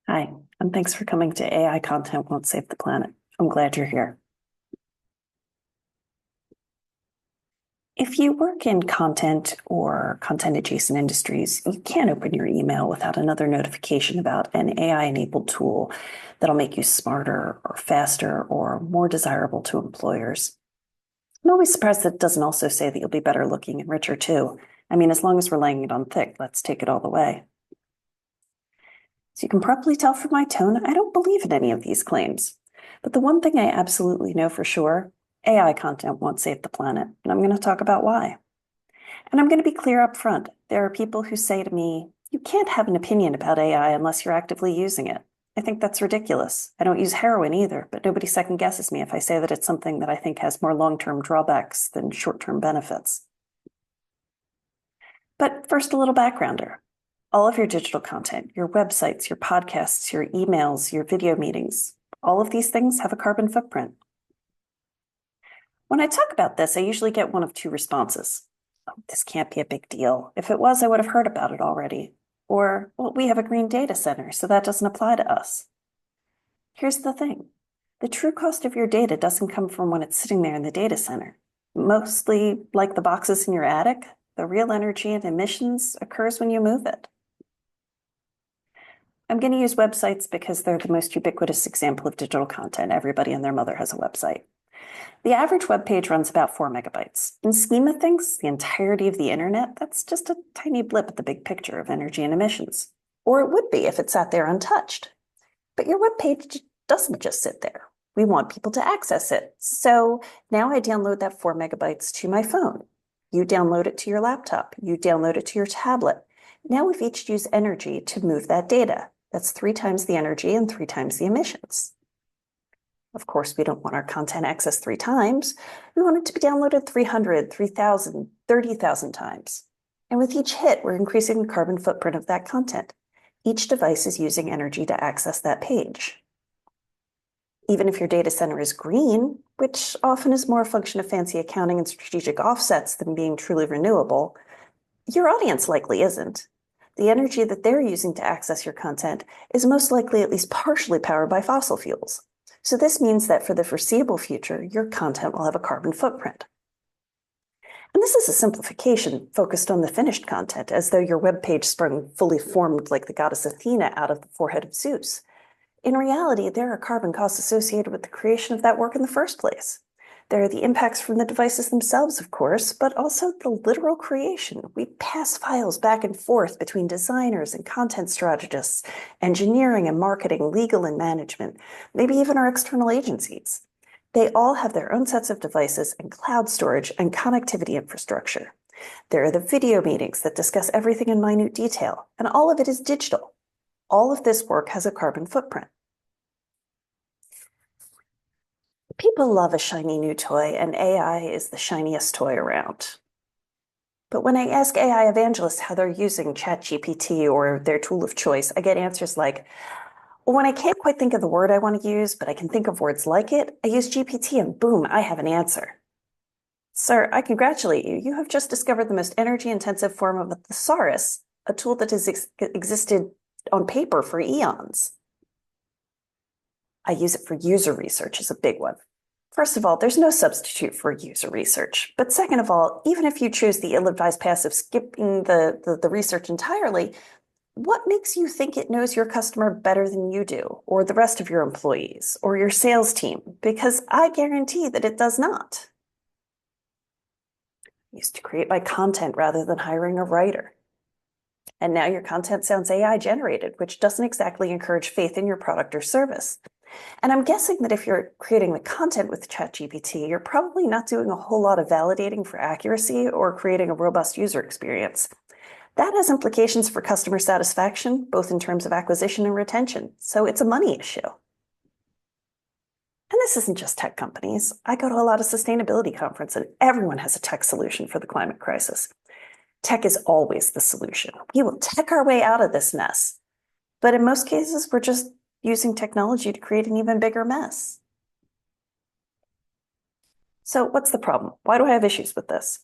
Hi, and thanks for coming to AI Content Won't Save the Planet. I'm glad you're here. If you work in content or content adjacent industries, you can't open your email without another notification about an AI-enabled tool that'll make you smarter or faster or more desirable to employers. I'm always surprised that it doesn't also say that you'll be better looking and richer too. I mean, as long as we're laying it on thick, let's take it all the way. So you can probably tell from my tone, I don't believe in any of these claims. But the one thing I absolutely know for sure, AI content won't save the planet, and I'm going to talk about why. And I'm going to be clear up front. There are people who say to me, you can't have an opinion about AI unless you're actively using it. I think that's ridiculous. I don't use heroin either, but nobody second guesses me if I say that it's something that I think has more long-term drawbacks than short-term benefits. But first, a little backgrounder. All of your digital content, your websites, your podcasts, your emails, your video meetings, all of these things have a carbon footprint. When I talk about this, I usually get one of two responses. Oh, this can't be a big deal. If it was, I would have heard about it already. Or, well, we have a green data center, so that doesn't apply to us. Here's the thing. The true cost of your data doesn't come from when it's sitting there in the data center. Mostly like the boxes in your attic, the real energy and emissions occurs when you move it. I'm going to use websites because they're the most ubiquitous example of digital content. Everybody and their mother has a website. The average web page runs about 4 megabytes. In scheme of things, the entirety of the internet, that's just a tiny blip at the big picture of energy and emissions. Or it would be if it sat there untouched. But your web page doesn't just sit there. We want people to access it. So now I download that 4 megabytes to my phone. You download it to your laptop. You download it to your tablet. Now we've each used energy to move that data. That's 3 times the energy and 3 times the emissions. Of course, we don't want our content accessed 3 times. We want it to be downloaded 300, 3,000, 30,000 times. And with each hit, we're increasing the carbon footprint of that content. Each device is using energy to access that page. Even if your data center is green, which often is more a function of fancy accounting and strategic offsets than being truly renewable, your audience likely isn't. The energy that they're using to access your content is most likely at least partially powered by fossil fuels. So this means that for the foreseeable future, your content will have a carbon footprint. And this is a simplification focused on the finished content, as though your web page sprung fully formed like the goddess Athena out of the forehead of Zeus. In reality, there are carbon costs associated with the creation of that work in the first place. There are the impacts from the devices themselves, of course, but also the literal creation. We pass files back and forth between designers and content strategists, engineering and marketing, legal and management, maybe even our external agencies. They all have their own sets of devices and cloud storage and connectivity infrastructure. There are the video meetings that discuss everything in minute detail, and all of it is digital. All of this work has a carbon footprint. People love a shiny new toy, and AI is the shiniest toy around. But when I ask AI evangelists how they're using ChatGPT or their tool of choice, I get answers like, well, when I can't quite think of the word I want to use, but I can think of words like it, I use GPT and boom, I have an answer. Sir, I congratulate you. You have just discovered the most energy-intensive form of a thesaurus, a tool that has existed on paper for eons. I use it for user research is a big one. First of all, there's no substitute for user research. But second of all, even if you choose the ill-advised path of skipping the research entirely, what makes you think it knows your customer better than you do, or the rest of your employees, or your sales team? Because I guarantee that it does not. I used to create my content rather than hiring a writer. And now your content sounds AI generated, which doesn't exactly encourage faith in your product or service. And I'm guessing that if you're creating the content with ChatGPT, you're probably not doing a whole lot of validating for accuracy or creating a robust user experience. That has implications for customer satisfaction, both in terms of acquisition and retention. So it's a money issue. And this isn't just tech companies. I go to a lot of sustainability conferences, and everyone has a tech solution for the climate crisis. Tech is always the solution. We will tech our way out of this mess. But in most cases, we're just using technology to create an even bigger mess. So what's the problem? Why do I have issues with this?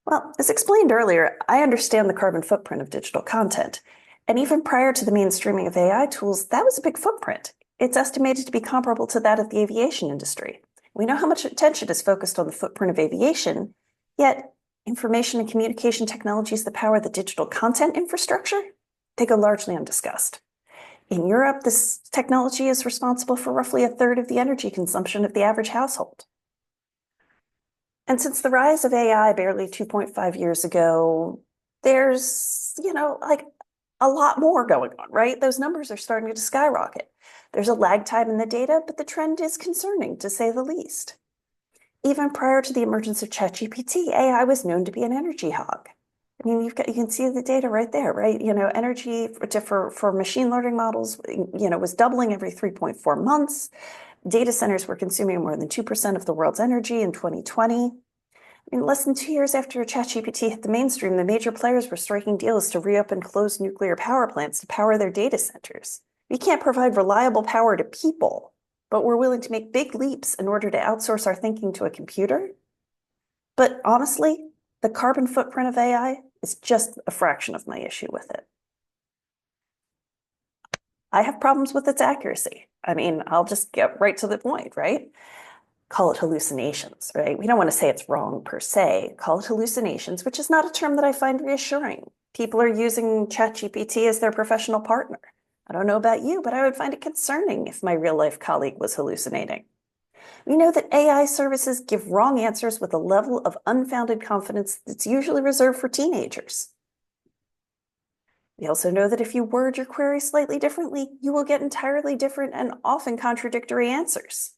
Well, as explained earlier, I understand the carbon footprint of digital content. And even prior to the mainstreaming of AI tools, that was a big footprint. It's estimated to be comparable to that of the aviation industry. We know how much attention is focused on the footprint of aviation, yet information and communication technologies that power the digital content infrastructure, they go largely undiscussed. In Europe, this technology is responsible for roughly a third of the energy consumption of the average household. And since the rise of AI barely 2.5 years ago, there's, like a lot more going on, right? Those numbers are starting to skyrocket. There's a lag time in the data, but the trend is concerning, to say the least. Even prior to the emergence of ChatGPT, AI was known to be an energy hog. I mean, you can see the data right there, right? Energy for machine learning models, was doubling every 3.4 months. Data centers were consuming more than 2% of the world's energy in 2020. In less than 2 years after ChatGPT hit the mainstream, the major players were striking deals to reopen closed nuclear power plants to power their data centers. We can't provide reliable power to people, but we're willing to make big leaps in order to outsource our thinking to a computer. But honestly, the carbon footprint of AI is just a fraction of my issue with it. I have problems with its accuracy. I mean, I'll just get right to the point, right? Call it hallucinations, right? We don't want to say it's wrong per se. Call it hallucinations, which is not a term that I find reassuring. People are using ChatGPT as their professional partner. I don't know about you, but I would find it concerning if my real life colleague was hallucinating. We know that AI services give wrong answers with a level of unfounded confidence that's usually reserved for teenagers. We also know that if you word your query slightly differently, you will get entirely different and often contradictory answers.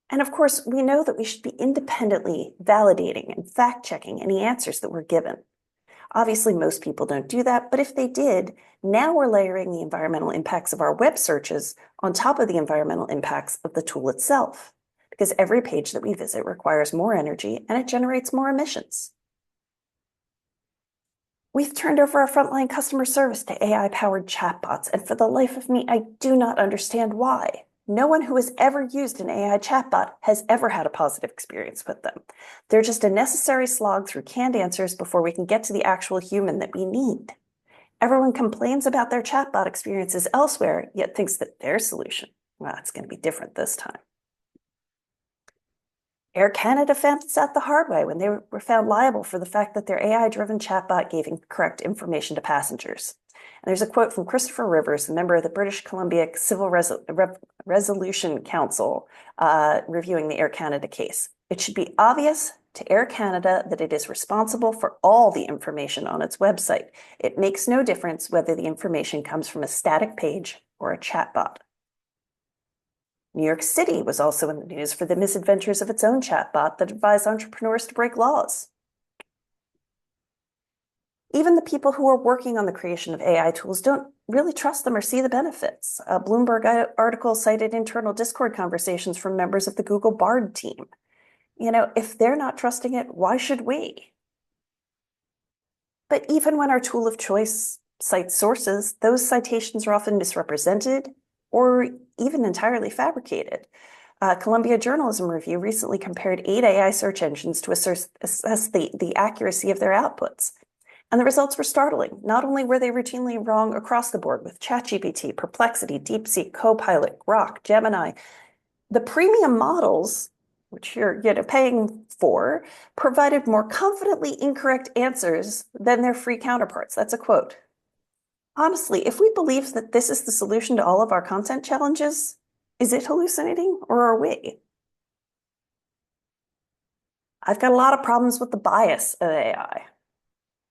And of course, we know that we should be independently validating and fact-checking any answers that we're given. Obviously, most people don't do that, but if they did, now we're layering the environmental impacts of our web searches on top of the environmental impacts of the tool itself, because every page that we visit requires more energy and it generates more emissions. We've turned over our frontline customer service to AI-powered chatbots, and for the life of me, I do not understand why. No one who has ever used an AI chatbot has ever had a positive experience with them. They're just a necessary slog through canned answers before we can get to the actual human that we need. Everyone complains about their chatbot experiences elsewhere, yet thinks that their solution, well, it's going to be different this time. Air Canada found this out the hard way when they were found liable for the fact that their AI-driven chatbot gave incorrect information to passengers. And there's a quote from Christopher Rivers, a member of the British Columbia Civil Resolution Council, reviewing the Air Canada case. It should be obvious to Air Canada that it is responsible for all the information on its website. It makes no difference whether the information comes from a static page or a chatbot. New York City was also in the news for the misadventures of its own chatbot that advised entrepreneurs to break laws. Even the people who are working on the creation of AI tools don't really trust them or see the benefits. A Bloomberg article cited internal Discord conversations from members of the Google Bard team. If they're not trusting it, why should we? But even when our tool of choice cites sources, those citations are often misrepresented or even entirely fabricated. Columbia Journalism Review recently compared 8 AI search engines to assess the accuracy of their outputs. And the results were startling. Not only were they routinely wrong across the board with ChatGPT, Perplexity, DeepSeek, Copilot, Grok, Gemini, the premium models, which you're paying for, provided more confidently incorrect answers than their free counterparts. That's a quote. Honestly, if we believe that this is the solution to all of our content challenges, is it hallucinating or are we? I've got a lot of problems with the bias of AI.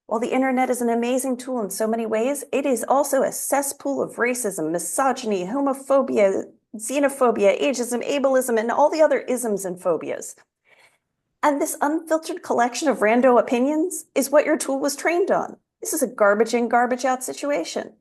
While the internet is an amazing tool in so many ways, it is also a cesspool of racism, misogyny, homophobia, xenophobia, ageism, ableism, and all the other isms and phobias. And this unfiltered collection of rando opinions is what your tool was trained on. This is a garbage in, garbage out situation.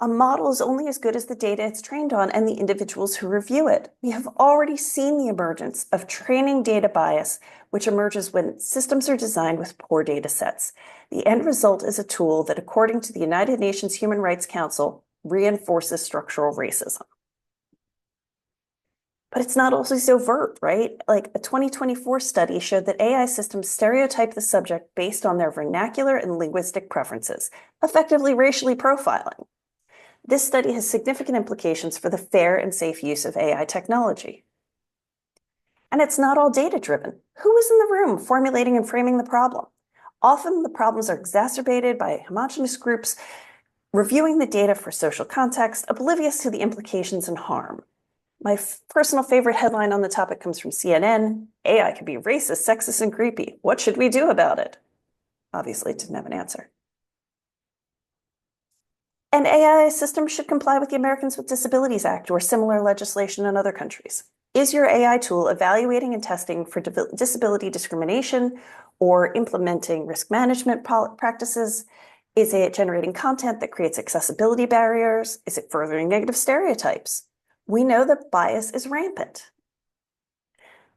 A model is only as good as the data it's trained on and the individuals who review it. We have already seen the emergence of training data bias, which emerges when systems are designed with poor data sets. The end result is a tool that, according to the United Nations Human Rights Council, reinforces structural racism. But it's not always overt, right? Like a 2024 study showed that AI systems stereotype the subject based on their vernacular and linguistic preferences, effectively racially profiling. This study has significant implications for the fair and safe use of AI technology. And it's not all data-driven. Who was in the room formulating and framing the problem? Often the problems are exacerbated by homogeneous groups reviewing the data for social context, oblivious to the implications and harm. My personal favorite headline on the topic comes from CNN. AI can be racist, sexist, and creepy. What should we do about it? Obviously, it didn't have an answer. An AI system should comply with the Americans with Disabilities Act or similar legislation in other countries. Is your AI tool evaluating and testing for disability discrimination or implementing risk management practices? Is it generating content that creates accessibility barriers? Is it furthering negative stereotypes? We know that bias is rampant.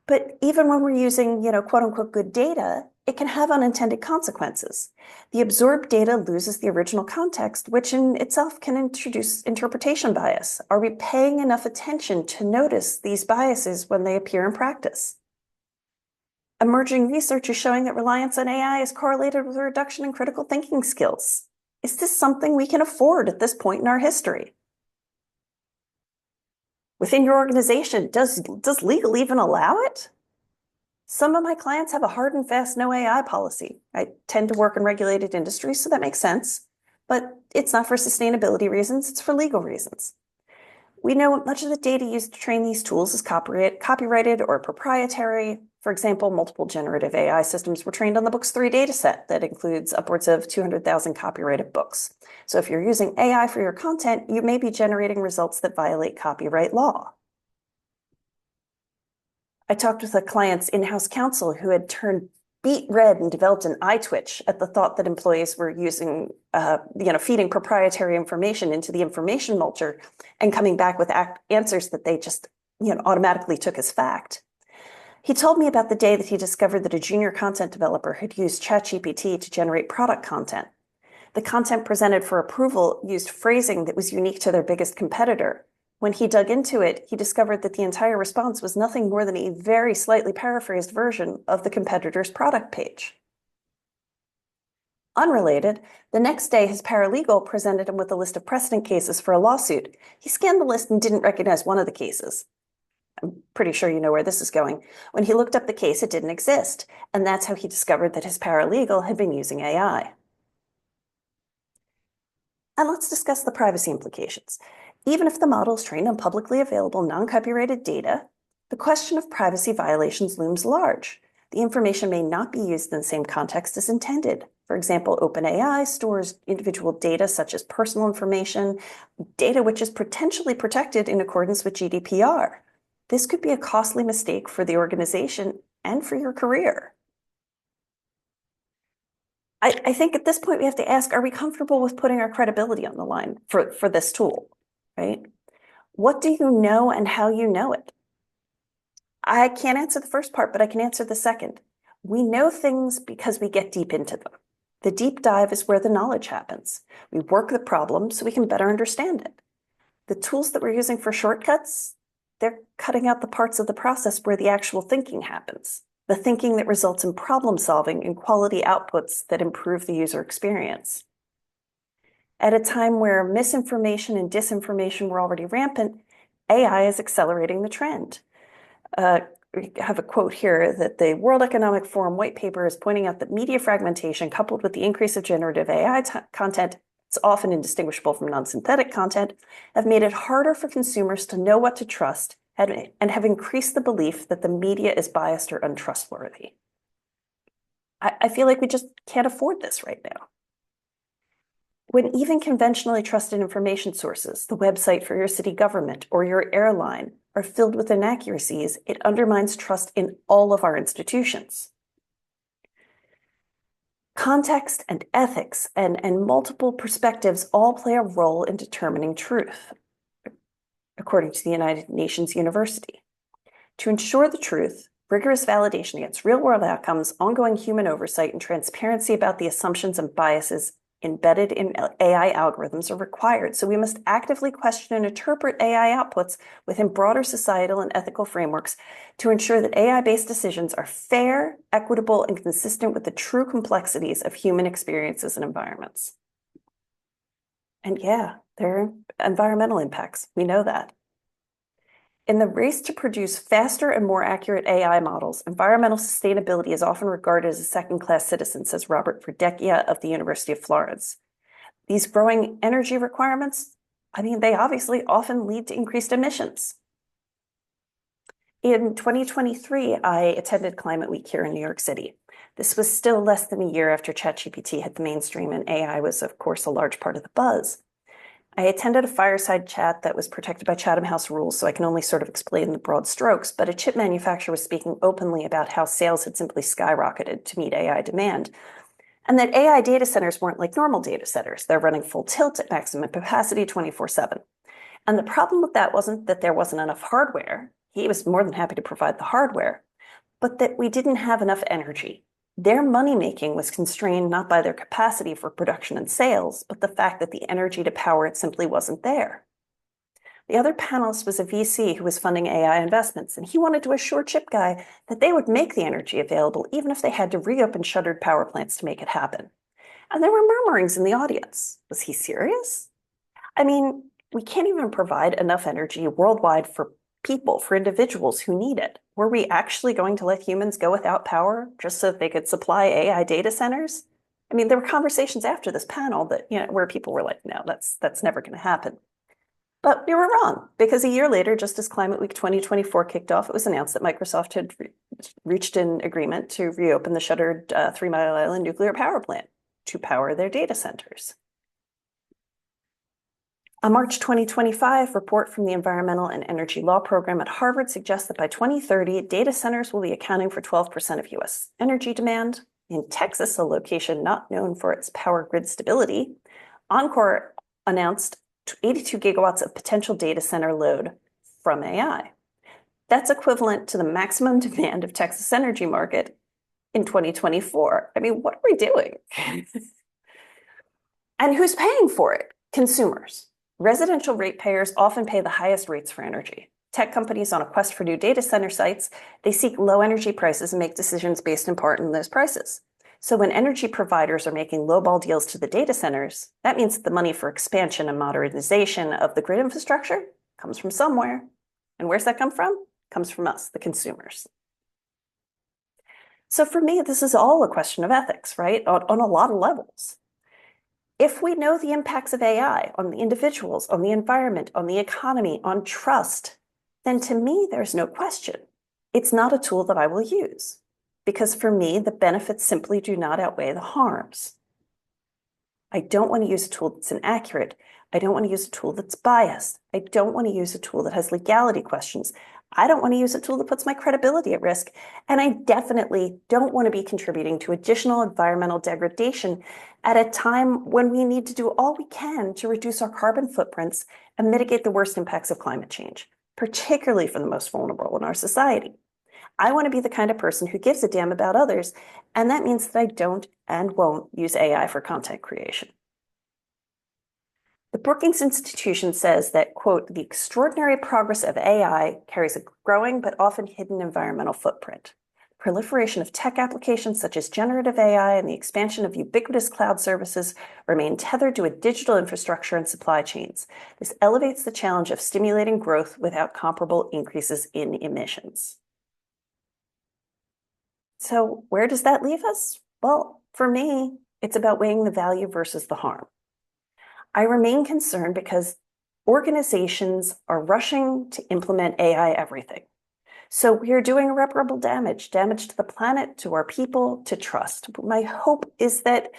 But even when we're using, quote unquote, good data, it can have unintended consequences. The absorbed data loses the original context, which in itself can introduce interpretation bias. Are we paying enough attention to notice these biases when they appear in practice? Emerging research is showing that reliance on AI is correlated with a reduction in critical thinking skills. Is this something we can afford at this point in our history? Within your organization, does legal even allow it? Some of my clients have a hard and fast no AI policy. I tend to work in regulated industries, so that makes sense. But it's not for sustainability reasons, it's for legal reasons. We know much of the data used to train these tools is copyrighted or proprietary. For example, multiple generative AI systems were trained on the Books 3 dataset that includes upwards of 200,000 copyrighted books. So if you're using AI for your content, you may be generating results that violate copyright law. I talked with a client's in-house counsel who had turned beet red and developed an eye twitch at the thought that employees were using, feeding proprietary information into the information mulcher and coming back with answers that they just, automatically took as fact. He told me about the day that he discovered that a junior content developer had used ChatGPT to generate product content. The content presented for approval used phrasing that was unique to their biggest competitor. When he dug into it, he discovered that the entire response was nothing more than a very slightly paraphrased version of the competitor's product page. Unrelated, the next day his paralegal presented him with a list of precedent cases for a lawsuit. He scanned the list and didn't recognize one of the cases. I'm pretty sure you know where this is going. When he looked up the case, it didn't exist, and that's how he discovered that his paralegal had been using AI. And let's discuss the privacy implications. Even if the model is trained on publicly available non-copyrighted data, the question of privacy violations looms large. The information may not be used in the same context as intended. For example, OpenAI stores individual data such as personal information, data which is potentially protected in accordance with GDPR. This could be a costly mistake for the organization and for your career. I think at this point we have to ask, are we comfortable with putting our credibility on the line for this tool, right? What do you know and how you know it? I can't answer the first part, but I can answer the second. We know things because we get deep into them. The deep dive is where the knowledge happens. We work the problem so we can better understand it. The tools that we're using for shortcuts, they're cutting out the parts of the process where the actual thinking happens. The thinking that results in problem solving and quality outputs that improve the user experience. At a time where misinformation and disinformation were already rampant, AI is accelerating the trend. We have a quote here that the World Economic Forum white paper is pointing out that media fragmentation coupled with the increase of generative AI content, it's often indistinguishable from non-synthetic content, have made it harder for consumers to know what to trust and have increased the belief that the media is biased or untrustworthy. I feel like we just can't afford this right now. When even conventionally trusted information sources, the website for your city government or your airline, are filled with inaccuracies, it undermines trust in all of our institutions. Context and ethics and multiple perspectives all play a role in determining truth, according to the United Nations University. To ensure the truth, rigorous validation against real-world outcomes, ongoing human oversight, and transparency about the assumptions and biases embedded in AI algorithms are required, so we must actively question and interpret AI outputs within broader societal and ethical frameworks to ensure that AI-based decisions are fair, equitable, and consistent with the true complexities of human experiences and environments. And yeah, there are environmental impacts. We know that. In the race to produce faster and more accurate AI models, environmental sustainability is often regarded as a second-class citizen, says Robert Verdecchia of the University of Florence. These growing energy requirements, they obviously often lead to increased emissions. In 2023, I attended Climate Week here in New York City. This was still less than a year after ChatGPT hit the mainstream, and AI was, of course, a large part of the buzz. I attended a fireside chat that was protected by Chatham House rules, so I can only sort of explain the broad strokes, but a chip manufacturer was speaking openly about how sales had simply skyrocketed to meet AI demand, and that AI data centers weren't like normal data centers. They're running full tilt at maximum capacity 24/7. And the problem with that wasn't that there wasn't enough hardware. He was more than happy to provide the hardware, but that we didn't have enough energy. Their money-making was constrained not by their capacity for production and sales, but the fact that the energy to power it simply wasn't there. The other panelist was a VC who was funding AI investments, and he wanted to assure Chip Guy that they would make the energy available even if they had to reopen shuttered power plants to make it happen. And there were murmurings in the audience. Was he serious? We can't even provide enough energy worldwide for people, for individuals who need it. Were we actually going to let humans go without power just so that they could supply AI data centers? There were conversations after this panel that, where people were like, no, that's never going to happen. But we were wrong, because a year later, just as Climate Week 2024 kicked off, it was announced that Microsoft had reached an agreement to reopen the shuttered 3 Mile Island nuclear power plant to power their data centers. A March 2025 report from the Environmental and Energy Law Program at Harvard suggests that by 2030, data centers will be accounting for 12% of US energy demand. In Texas, a location not known for its power grid stability, Encore announced 82 gigawatts of potential data center load from AI. That's equivalent to the maximum demand of Texas energy market in 2024. What are we doing? And who's paying for it? Consumers. Residential ratepayers often pay the highest rates for energy. Tech companies on a quest for new data center sites, they seek low energy prices and make decisions based in part on those prices. So when energy providers are making lowball deals to the data centers, that means that the money for expansion and modernization of the grid infrastructure comes from somewhere. And where's that come from? It comes from us, the consumers. So for me, this is all a question of ethics, right? On a lot of levels. If we know the impacts of AI on the individuals, on the environment, on the economy, on trust, then to me, there's no question. It's not a tool that I will use, because for me, the benefits simply do not outweigh the harms. I don't want to use a tool that's inaccurate. I don't want to use a tool that's biased. I don't want to use a tool that has legality questions. I don't want to use a tool that puts my credibility at risk. And I definitely don't want to be contributing to additional environmental degradation at a time when we need to do all we can to reduce our carbon footprints and mitigate the worst impacts of climate change, particularly for the most vulnerable in our society. I want to be the kind of person who gives a damn about others, and that means that I don't and won't use AI for content creation. The Brookings Institution says that, quote, the extraordinary progress of AI carries a growing but often hidden environmental footprint. Proliferation of tech applications such as generative AI and the expansion of ubiquitous cloud services remain tethered to a digital infrastructure and supply chains. This elevates the challenge of stimulating growth without comparable increases in emissions. So where does that leave us? Well, for me, it's about weighing the value versus the harm. I remain concerned because organizations are rushing to implement AI everything. So we are doing irreparable damage to the planet, to our people, to trust. My hope is that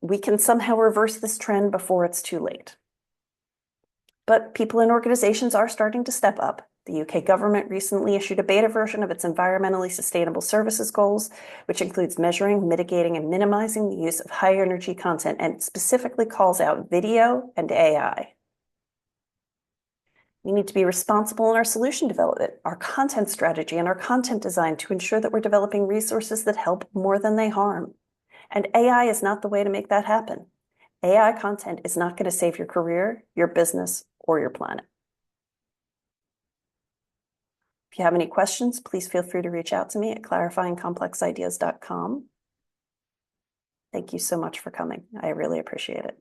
we can somehow reverse this trend before it's too late. But people and organizations are starting to step up. The UK government recently issued a beta version of its environmentally sustainable services goals, which includes measuring, mitigating, and minimizing the use of high energy content, and specifically calls out video and AI. We need to be responsible in our solution development, our content strategy, and our content design to ensure that we're developing resources that help more than they harm. And AI is not the way to make that happen. AI content is not going to save your career, your business, or your planet. If you have any questions, please feel free to reach out to me at clarifyingcomplexideas.com. Thank you so much for coming. I really appreciate it.